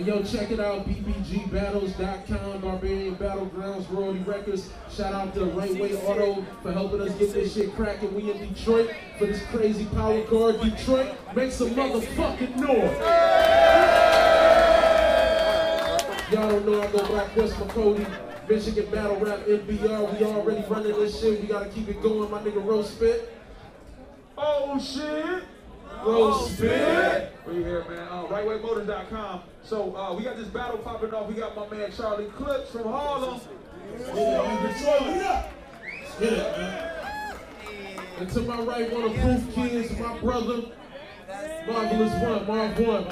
And yo, check it out, bbgbattles.com, Barbarian Battlegrounds, Royalty Records. Shout out to Rainway Auto for helping us get this shit cracking. We in Detroit for this crazy power card. Detroit, make some motherfucking noise. Y'all don't know I go Black West McCody, Michigan Battle Rap, NBR. We already running this shit. We gotta keep it going, my nigga Rose Spit. Oh shit! Rose Spit. Where you here, man? RightWayMotors.com. So we got this battle popping off. We got my man Charlie Clips from Harlem. And to my right, one of Proof Kids, my brother, Marvelous One, Marv One.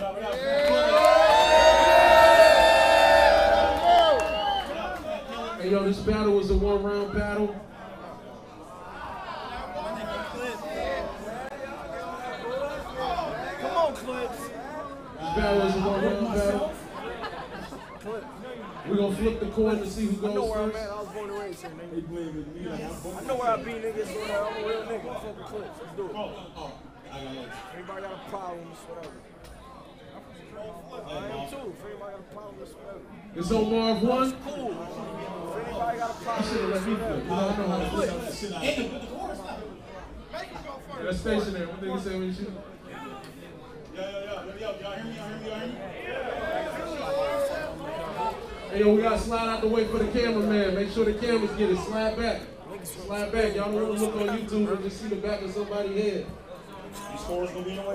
Hey yo, this battle was a one-round battle. Come on, Clips. This battle is a one-round battle. We're gonna flip the coin to see who goes I know where I'm first. at. I was born and raised here, nigga. I know where I be, nigga. So I'm a real nigga. Fuck the Clips. Let's do it. Anybody got a problem, whatever. I am too. If anybody got a problem, whatever. It's on Marv One. Cool. If anybody got a problem, You should have let me flip. You don't know how to flip. That's stationary. What nigga say when you shoot? Hey yo, we gotta slide out the way for the cameraman. Make sure the cameras get it. Slide back. Slide back. Y'all don't want to look on YouTube and just see the back of somebody's head. These scores gonna be in the way.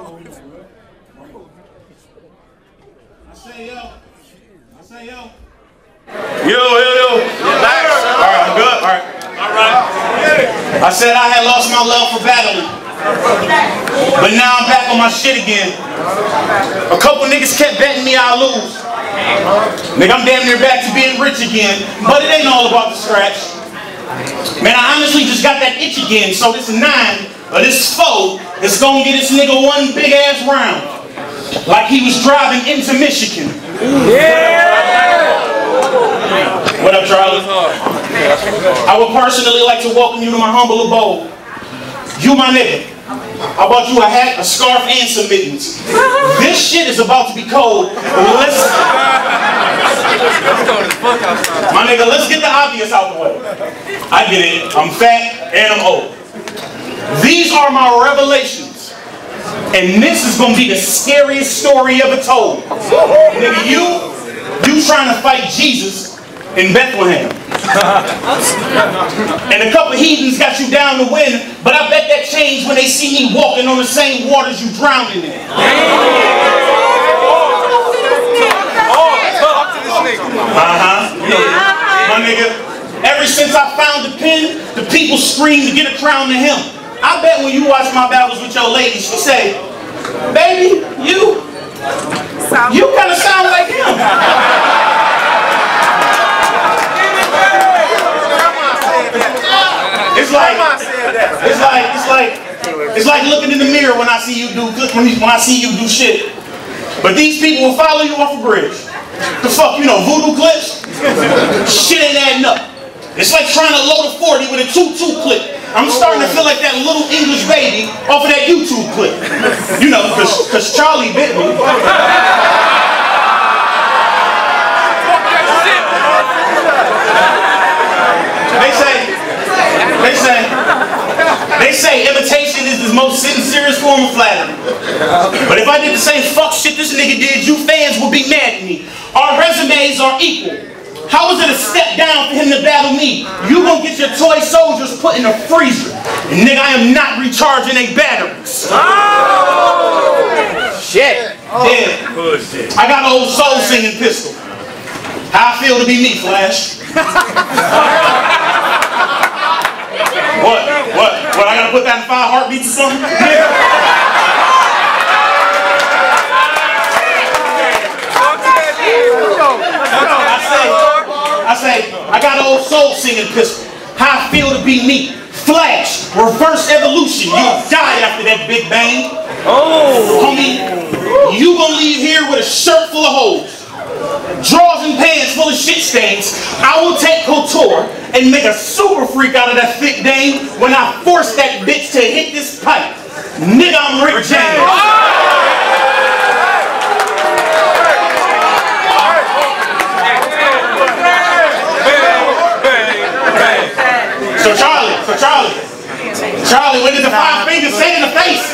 I say yo. Yo. Back. All right, good. All right. I said I had lost my love for battling, but now I'm back on my shit again. A couple niggas kept betting me I'll lose. Nigga, I'm damn near back to being rich again, but it ain't all about the scratch. Man, I honestly just got that itch again, so this 9 or this 4 is gonna get this nigga one big ass round. Like he was driving into Michigan. What up, Charlie? I would personally like to welcome you to my humble abode. You my nigga. I bought you a hat, a scarf, and some mittens. This shit is about to be cold. Let's my nigga, let's get the obvious out the way. I get it. I'm fat and I'm old. These are my revelations. And this is gonna be the scariest story ever told. Nigga, you trying to fight Jesus in Bethlehem. And a couple heathens got you down to win, but I bet that changed when they see me walking on the same waters you drowned in. My nigga, ever since I found the pen, the people scream to get a crown to him. I bet when you watch my battles with your lady, she say, baby, you kind of sound like him. It's like looking in the mirror when I see you do shit. But these people will follow you off a bridge. The fuck, you know, voodoo clips? Shit ain't adding up. It's like trying to load a 40 with a 2-2 clip. I'm starting to feel like that little English baby off of that YouTube clip. You know, cause Charlie bit me. They say imitation is the most sincerest form of flattery. But if I did the same fuck shit this nigga did, you fans would be mad at me. Our resumes are equal. How is it a step down for him to battle me? You gonna get your toy soldiers put in a freezer. And nigga, I am not recharging their batteries. Oh. Shit. Damn. Bullshit. I got an old soul singing pistol. How I feel to be me, Flash. What? I gotta put that in 5 heartbeats or something? I say, I got an old soul singing pistol. How I feel to be me. Flash, reverse evolution. You'll die after that Big Bang. Oh, homie, you gonna leave here with a shirt full of holes, drawers and pants full of shit stains. I will take couture and make a super freak out of that thick dame when I force that bitch to hit this pipe. Nigga, I'm Rick James. Charlie, what did the 5 fingers say in the face?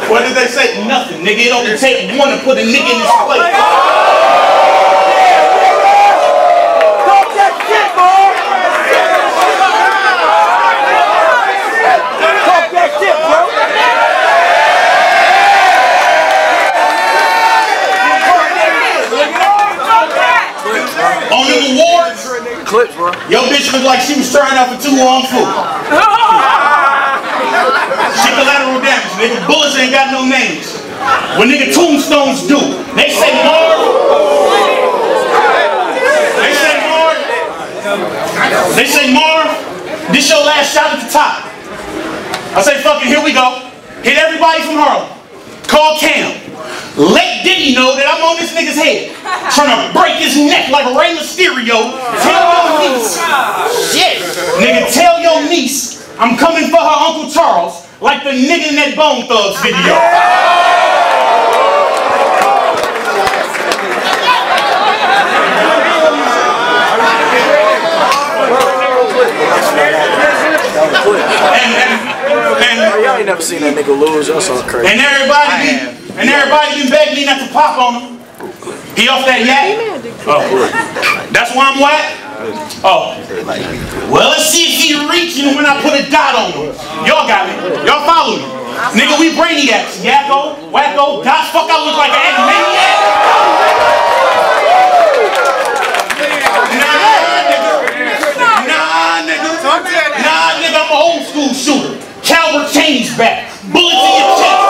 What did they say? Nothing, nigga. It only take one to put a nigga in his place. Talk that shit, boy! Talk that shit, bro! On the awards, Clips, bro. your bitch looked like she was trying out for too long food. She collateral damage, nigga. Bullets ain't got no names. When nigga tombstones do, they say Marv. They say Marv, this your last shot at the top. I say fucking here we go. Hit everybody from Harlem. Call Cam. Let Diddy know that I'm on this nigga's head. Trying to break his neck like Rey Mysterio. Tell your niece. Shit. Nigga, tell your niece I'm coming for her Uncle Charles like the nigga in that Bone Thugs video. And y'all ain't never seen that nigga lose. Y'all so crazy. And everybody been begging me not to pop on him. He off that yak? Oh, that's why I'm whack? Oh. Well, let's see if he reaching when I put a dot on him. Y'all got me. Y'all follow me. Nigga, we brainiacs. Yakko, wacko, dot. Fuck, I look like an maniac. Nah, nigga, I'm an old school shooter. Calvert Chaney's back. Bullet to your chest.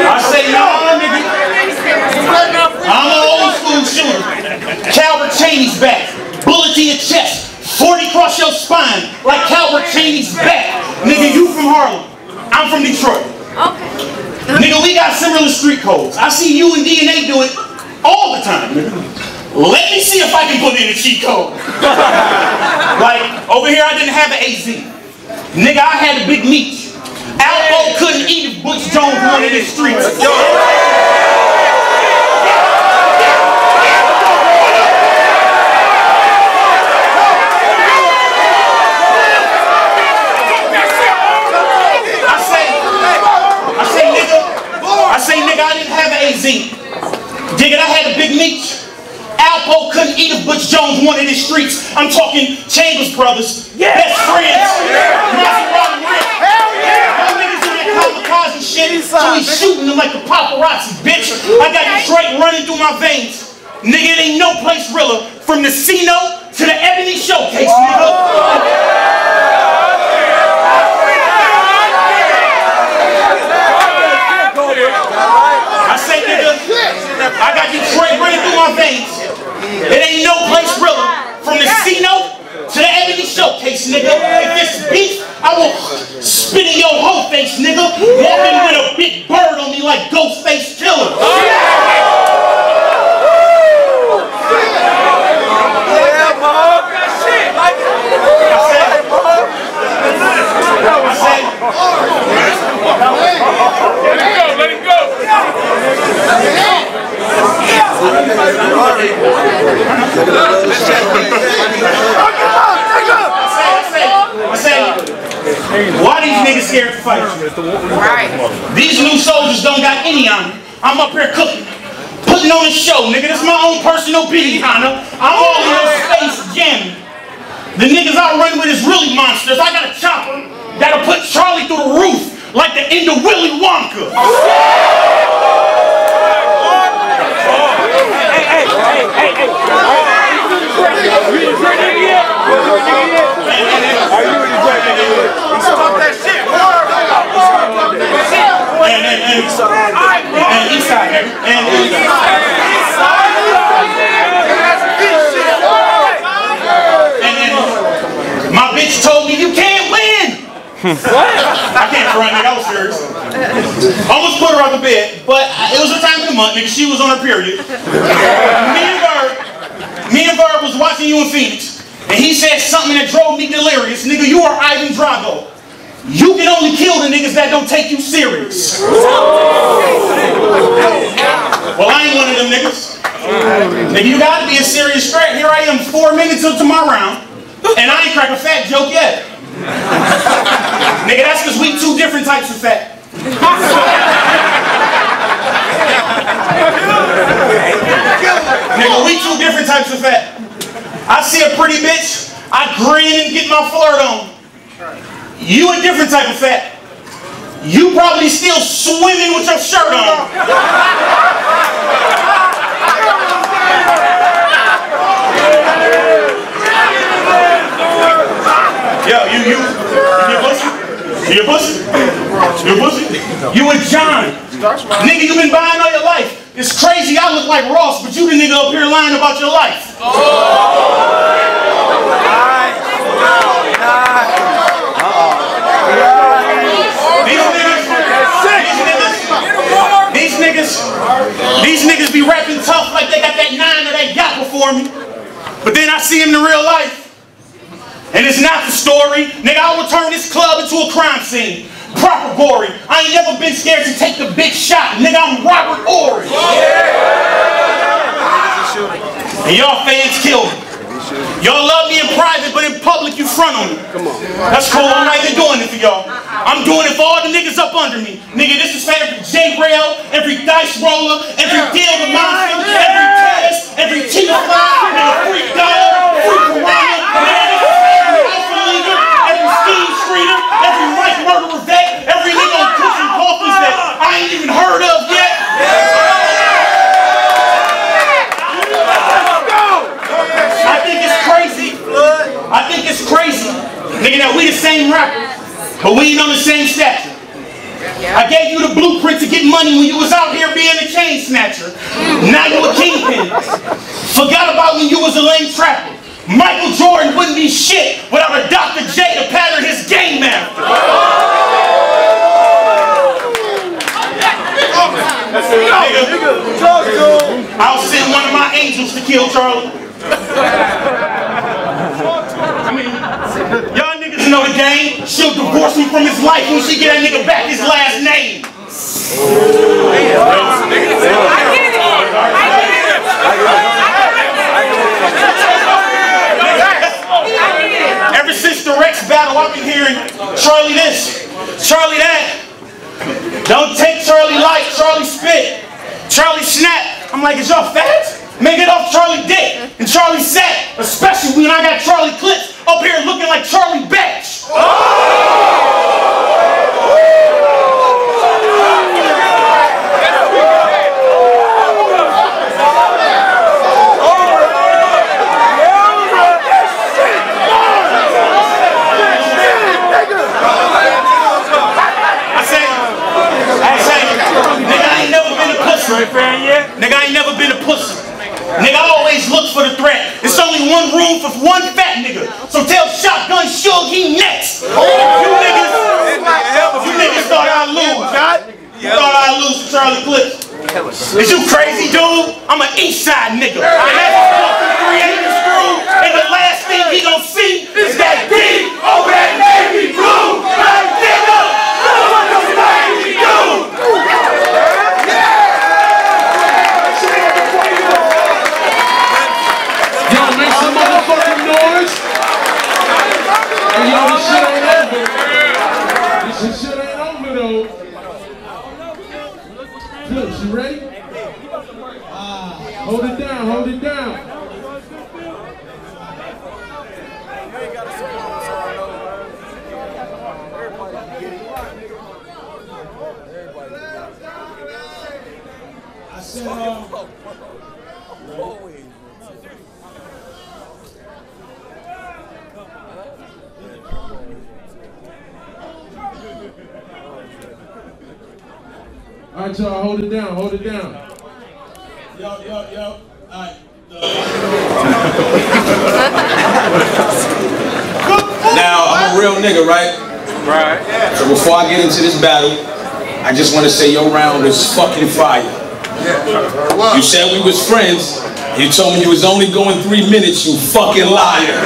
I say, nah, nigga. I'm an old school shooter. Calvert Chaney's back. Bullet to your chest. 40 across your spine like Calvert Chaney's back. Nigga, you from Harlem. I'm from Detroit. Okay. Nigga, we got similar street codes. I see you and DNA do it all the time, nigga. Let me see if I can put in a cheat code. Like, over here I didn't have an AZ. Nigga, I had a big meat. Alpo couldn't eat if Butch Jones won in the streets. I say, nigga, I didn't have an AZ. Dig it, I had a big meat. Alpo couldn't eat if Butch Jones won in the streets. I'm talking Chambers Brothers, best friends. Maserati Rip. Y'all niggas in that kamikaze shit, so he's shooting them like the paparazzi, bitch. I got Detroit running through my veins. Nigga, it ain't no place realer. From the C-No to the Ebony Showcase, nigga. I say, nigga, I got Detroit running through my veins. It ain't no place realer. From the C-No to the Ebony Showcase, nigga. If it's beef, I will spit in your whole face, nigga. Walking with a big bird on me like Ghostface Killer. Let him go. I say, why these niggas scared to fight? Right. These new soldiers don't got any honor. I'm up here cooking, putting on a show, nigga. That's my own personal beat, honor. I'm all in your space jamming. The niggas I run with is really monsters. I got a chopper that'll put Charlie through the roof like the end of Willy Wonka. Hey. You Detroit nigga yet? Are you a Detroit nigga yet? Talk that shit. And Eastside. And my bitch told me you can't win. What? I can't front, nigga. I was serious. Almost put her out the bed, but it was a time of the month, nigga. She was on her period. Me and Bird was watching you in Phoenix, and he said something that drove me delirious. Nigga, you are Ivan Drago. You can only kill of niggas that don't take you serious. Well, I ain't one of them niggas. Nigga, you gotta be a serious threat. Here I am 4 minutes into my round, and I ain't crack a fat joke yet. Nigga, that's because we two different types of fat. Nigga, we two different types of fat. I see a pretty bitch, I grin and get my flirt on. You a different type of fat. You probably still swimming with your shirt on. Yo, you a pussy? You a pussy? You a pussy? You a John. Nigga, you been buying all your life. It's crazy, I look like Ross, but you the nigga up here lying about your life. These niggas be rapping tough like they got that 9 or that yacht before me. But then I see him in real life. And it's not the story. Nigga, I will turn this club into a crime scene. Proper gory. I ain't never been scared to take the big shot. Nigga, I'm Robert Ory. And y'all fans kill me. Y'all love me in private, but in public you front on me. Come on. That's cool. I'm not even doing it for y'all. I'm doing it for all the niggas up under me. Nigga, this is for every J-Rail, every dice roller, every deal with monster, every test, every team line, nigga, free dollar, free piranha, every alpha leader, every scheme streeter, every Mike murderer vet, every nigga on cushion coffins that I ain't even heard of yet. I think it's crazy, nigga, that we the same rappers, but we ain't on the same stature. I gave you the blueprint to get money when you was out here being a chain snatcher. Now you a kingpin. Forgot about when you was a lame trapper. Michael Jordan wouldn't be shit without a Dr. J to pattern his game after. I'll send one of my angels to kill Charlie. I mean, y'all niggas know the game. She'll divorce me from his life when she get that nigga back his last name. Ever since the Rex battle, I've been hearing Charlie this, Charlie that. Don't take Charlie light, Charlie spit, Charlie snap. I'm like, is y'all fat? Make it off Charlie dick and Charlie sack, especially when I got Charlie clips up here looking like Charlie Batch. Nigga, I ain't never been a pussy. Nigga, I ain't never been a pussy. Nigga, I always look for the threat. It's only one room for one fat nigga. So tell Shotgun Suge he next. You niggas thought I'd lose. You thought I'd lose to Charlie Clips. Is you crazy, dude? I'm an East Side nigga. And that's fucking 380 screw. And the last thing he gon' see is that D over that navy blue. Like, nigga, look what the navy do. Y'all make some motherfucking noise. And y'all, this shit ain't over. This shit ain't over though. Clips, you ready? Hold it down, hold it down. I said, all right, y'all, hold it down, hold it down. Yo. All right. Now, I'm a real nigga, right? Right. So before I get into this battle, I just want to say your round was fucking fire. You said we was friends. You told me you was only going 3 minutes, you fucking liar.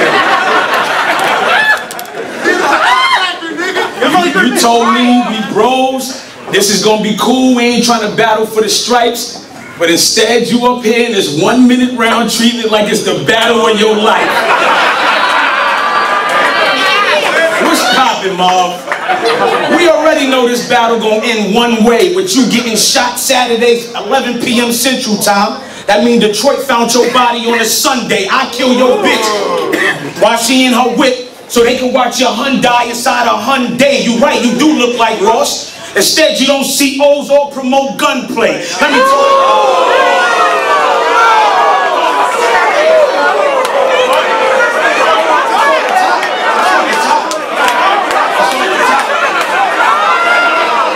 You told me we bros, this is gonna be cool. We ain't trying to battle for the stripes. But instead, you up here in this 1 minute round treating it like it's the battle of your life. What's poppin', Marv? We already know this battle gonna end one way, with you getting shot Saturdays, 11 p.m. Central Time. That means Detroit found your body on a Sunday. I kill your bitch while she in her whip, so they can watch your Hyundai inside a Hyundai. You right, you do look like Ross. Instead, you don't see O's or promote gunplay. Let me tell you.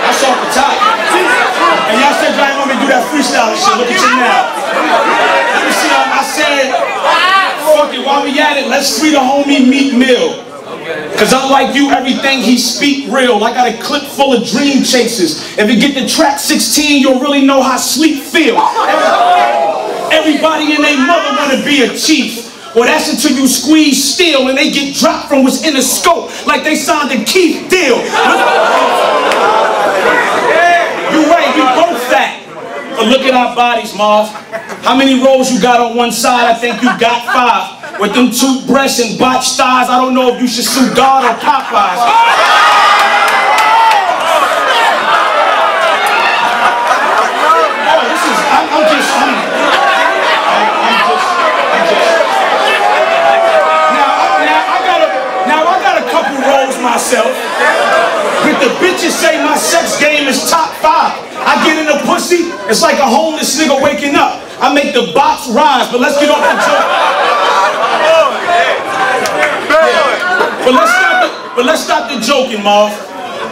That's off the top. And y'all said y'all ain't want me to do that freestyle shit. Look at you now. Let me see. I said, fuck it, while we at it, let's free the homie Meek Mill. Cause unlike you, everything he speak real. I got a clip full of dream chasers. If you get to track 16, you'll really know how sleep feel. Everybody and their mother wanna be a chief. Well, that's until you squeeze steel and they get dropped from what's in the scope, like they signed a Keith deal. You right, we both fat. But look at our bodies, Marv. How many rolls you got on one side? I think you got 5. With them 2 breasts and botched thighs, I don't know if you should sue God or Popeyes. Now I got a couple rolls myself. But the bitches say my sex game is top 5. I get in the pussy, it's like a homeless nigga waking up. I make the box rise, but let's get off the joke. But let's stop the joking, Marv.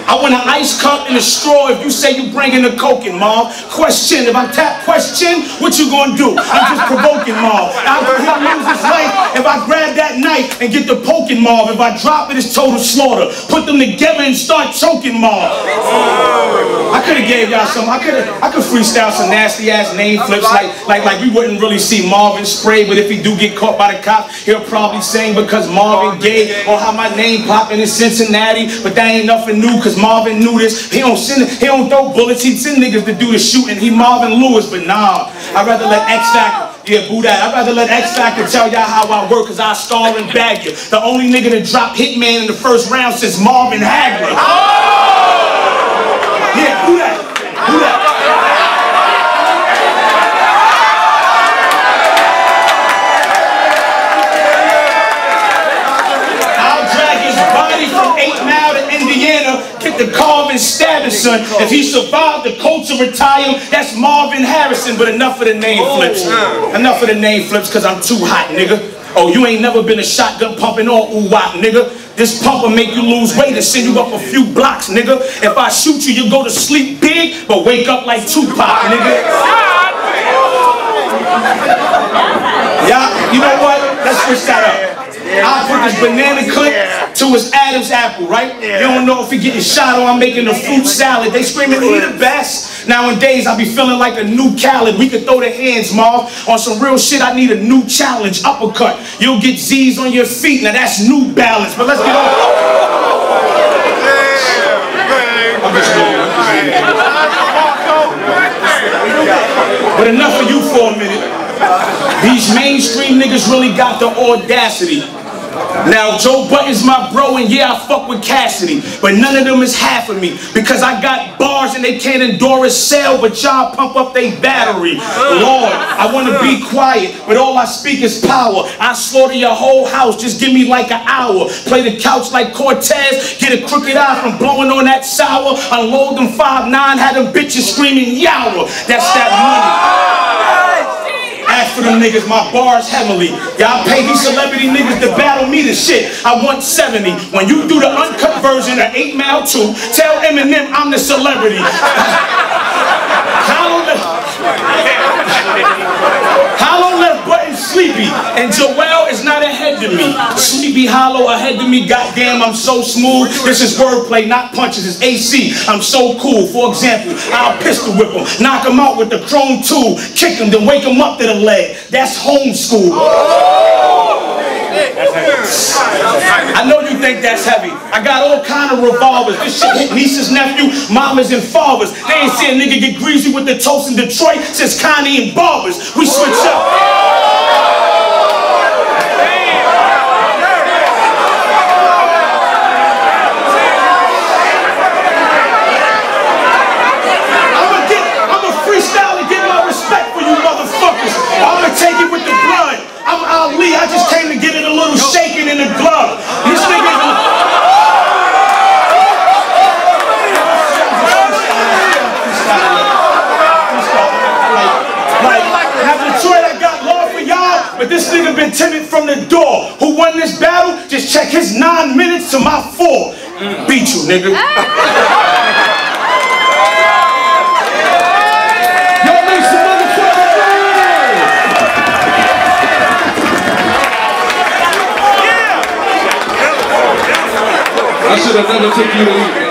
I want an ice cup and a straw if you say you bringing the coke in, Marv. Question, if I tap question, what you gonna do? I'm just provoking, Marv. I'll lose his life if I grab that knife and get the poking, Marv. If I drop it, it's total slaughter. Put them together and start choking, Marv. I could have gave y'all some. I could freestyle some nasty ass name flips like we wouldn't really see Marvin Spray, but if he do get caught by the cops, he'll probably sing because Marvin gay, or how my name poppin' in Cincinnati. But that ain't nothing new, cause Marvin knew this. He don't throw bullets, he'd send niggas to do the shooting. He Marvin Lewis, but nah, I'd rather let X Factor, yeah, boo that. I'd rather let X Factor tell y'all how I work, cause I star and bag you. The only nigga that dropped Hitman in the first round since Marvin Hagler. Yeah, boo that. Boo that. From 8 Mile to Indiana, get the carving stabbing, son. If he survived the Colts to retire, that's Marvin Harrison. But enough of the name flips. Enough of the name flips, cause I'm too hot, nigga. Oh, you ain't never been a shotgun pumping or ooh-wop, nigga. This pump will make you lose weight and send you up a few blocks, nigga. If I shoot you, you go to sleep big, but wake up like Tupac, nigga. Yeah, you know what? Let's switch that up. I'll put this banana clip to his Adam's apple, right? You don't know if he getting shot or I'm making a fruit salad. They screaming, he the best. Nowadays, I be feeling like a new Khaled. We could throw the hands, Marv. On some real shit, I need a new challenge. Uppercut. You'll get Z's on your feet. Now that's New Balance. But let's get on. I'm just But enough of you for a minute. These mainstream niggas really got the audacity. Now Joe Budden's my bro and yeah I fuck with Cassidy, but none of them is half of me because I got bars and they can't endure a sale, but y'all pump up they battery. Lord, I want to be quiet, but all I speak is power. I slaughter your whole house, just give me like an hour. Play the couch like Cortez, get a crooked eye from blowing on that sour. Unload them 5'9", had them bitches screaming yawa. That's that money. Ask for them niggas, my bars heavily. Y'all pay these celebrity niggas to battle me to shit. I want 70. When you do the uncut version of 8 Mile 2, tell Eminem I'm the celebrity. Hollow left Button sleepy, and Joel is not ahead to me. Sleepy Hollow ahead to me, goddamn, I'm so smooth. This is wordplay, not punches, it's AC. I'm so cool. For example, I'll pistol whip him, knock him out with the chrome tool, kick him, then wake him up to the leg. That's homeschool. I know you think that's heavy. I got all kind of revolvers. This shit hit nieces, nephew, mamas, and fathers. They ain't seen a nigga get greasy with the toast in Detroit since Connie and Barbers. We switch up. I'ma freestyle and get my respect for you motherfuckers. I'ma take it with the blood. I'm Ali, I just came to get it a little shaking in the glove. This nigga... Like, Detroit, I got love for y'all, but this nigga been timid from the door. Who won this battle? Just check his 9 minutes to my 4. Beat you, nigga. I should have never took you to eat.